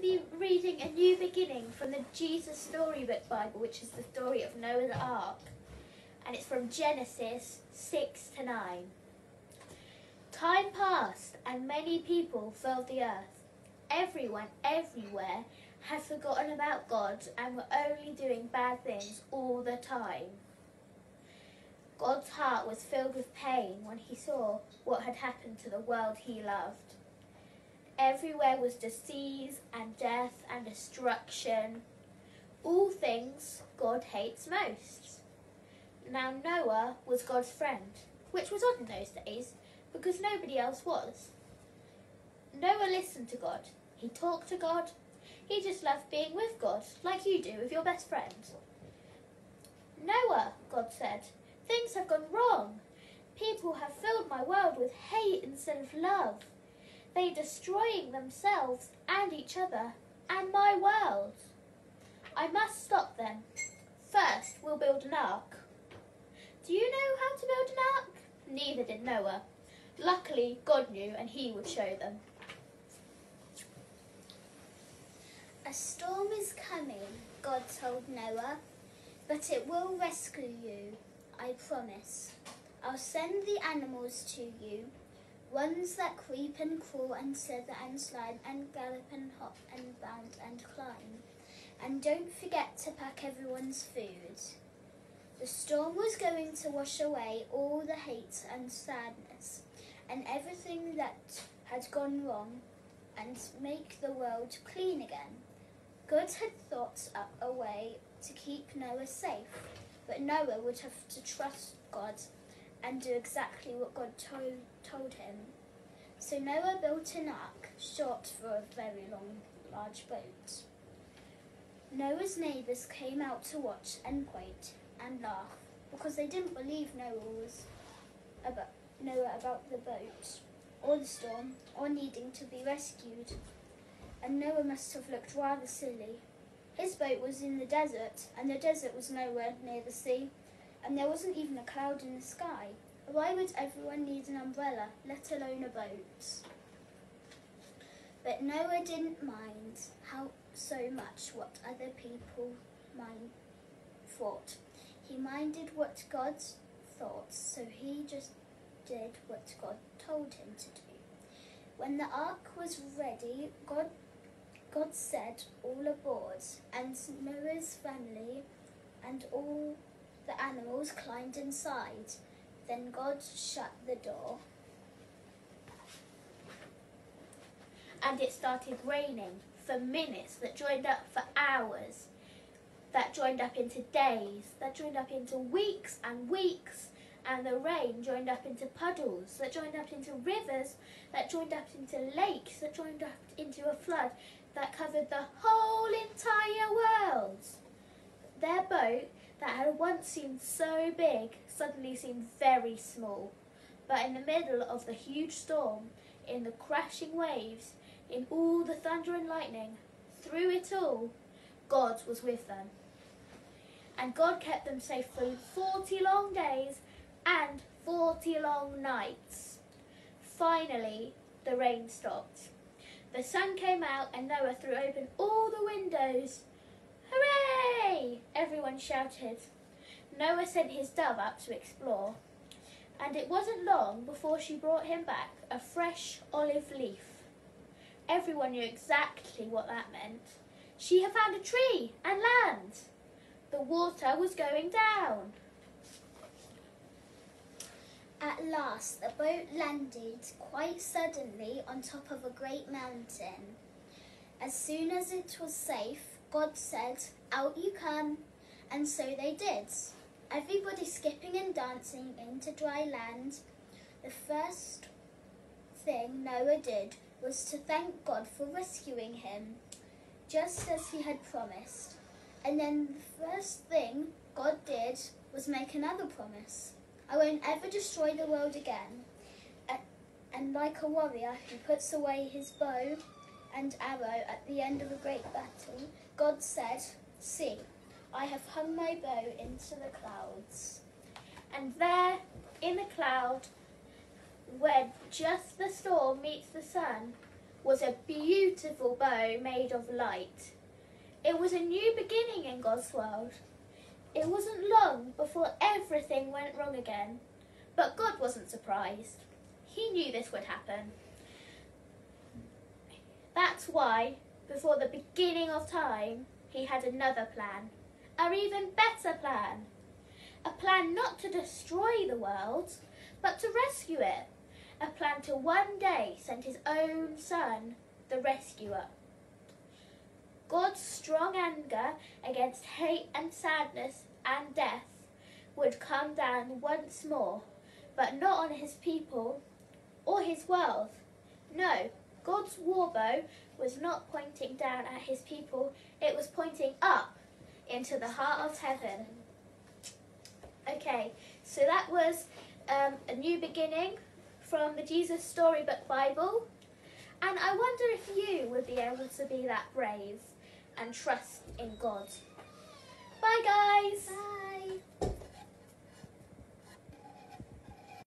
be reading a new beginning from the Jesus Storybook Bible, which is the story of Noah's Ark. And it's from Genesis 6 to 9. Time passed and many people filled the earth. Everyone, everywhere, had forgotten about God and were only doing bad things all the time. God's heart was filled with pain when he saw what had happened to the world he loved. Everywhere was disease and death and destruction, all things God hates most. Now Noah was God's friend, which was odd in those days because nobody else was. Noah listened to God. He talked to God. He just loved being with God, like you do with your best friend. Noah, God said, things have gone wrong. People have filled my world with hate instead of love. They are destroying themselves and each other and my world. I must stop them. First, we'll build an ark. Do you know how to build an ark? Neither did Noah. Luckily, God knew and he would show them. A storm is coming, God told Noah, but it will rescue you, I promise. I'll send the animals to you, ones that creep and crawl and slither and slide and gallop and hop and bound and climb. And don't forget to pack everyone's food. The storm was going to wash away all the hate and sadness and everything that had gone wrong and make the world clean again. God had thought up a way to keep Noah safe, but Noah would have to trust God and do exactly what God told him. So Noah built an ark, short for a very large boat. Noah's neighbours came out to watch and point and laugh because they didn't believe Noah about the boat or the storm or needing to be rescued. And Noah must have looked rather silly. His boat was in the desert, and the desert was nowhere near the sea, and there wasn't even a cloud in the sky. Why would everyone need an umbrella, let alone a boat? But Noah didn't mind so much what other people thought. He minded what God thought, so he just did what God told him to do. When the ark was ready, God said, all aboard, and Noah's family and all the animals climbed inside. Then God shut the door. And it started raining for minutes that joined up for hours, that joined up into days, that joined up into weeks and weeks, and the rain joined up into puddles, that joined up into rivers, that joined up into lakes, that joined up into a flood that covered the whole entire world. Their boat, that had once seemed so big, suddenly seemed very small. But in the middle of the huge storm, in the crashing waves, in all the thunder and lightning, through it all, God was with them. And God kept them safe for 40 long days and 40 long nights. Finally, the rain stopped. The sun came out and Noah threw open all the windows. Hooray! Everyone shouted. Noah sent his dove up to explore, and it wasn't long before she brought him back a fresh olive leaf. Everyone knew exactly what that meant. She had found a tree and land. The water was going down. At last, the boat landed quite suddenly on top of a great mountain. As soon as it was safe, God said, out you come, and so they did. Everybody skipping and dancing into dry land. The first thing Noah did was to thank God for rescuing him, just as he had promised. And then the first thing God did was make another promise. I won't ever destroy the world again. And like a warrior who puts away his bow and arrow at the end of a great battle, God said, see, I have hung my bow into the clouds. And there, in the cloud, where just the storm meets the sun, was a beautiful bow made of light. It was a new beginning in God's world. It wasn't long before everything went wrong again, but God wasn't surprised. He knew this would happen. That's why, before the beginning of time, he had another plan, an even better plan. A plan not to destroy the world, but to rescue it. A plan to one day send his own son, the rescuer. God's strong anger against hate and sadness and death would come down once more, but not on his people or his world. No, God's war bow was not pointing down at his people, it was pointing up into the heart of heaven. Okay, so that was a new beginning from the Jesus Storybook Bible. And I wonder if you would be able to be that brave and trust in God. Bye, guys. Bye.